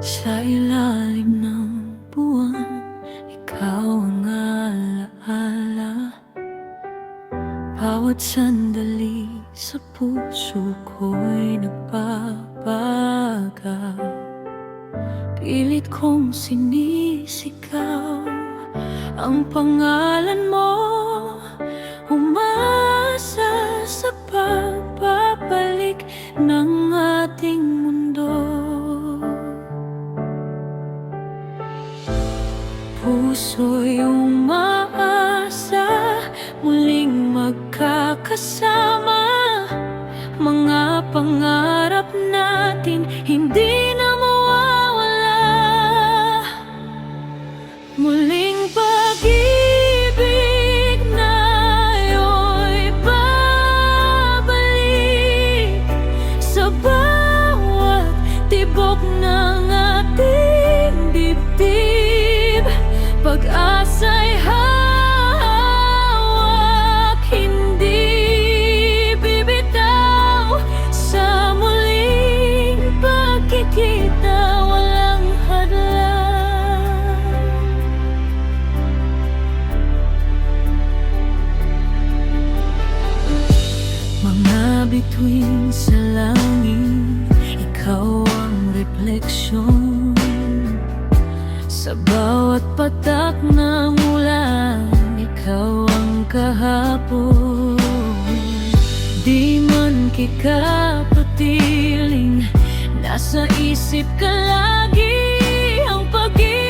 Sa ilalim ng buwan, ikaw ang alaala. Bawat sandali sa puso ko'y nagbabaga. Pilit kong sinisigaw ang pangalan mo, umasa sa pagbabalik ng ating mundo. Puso'y umaasa, muling magkakasama. Mga pangarap natin hindi na mawawala. Muling pag-ibig na ayo'y babalik sa bawat tibok ng ating dibdib. Pag-asa'y hawak, hindi bibitaw. Sa muling pagkikita, walang hadlang. Mga bituin sa langit, ikaw ang refleksyon. Sa bawat patak ng ulan, ikaw ang kahapon. Di man kikapatiling, nasa isip ka lagi ang pag-ibig.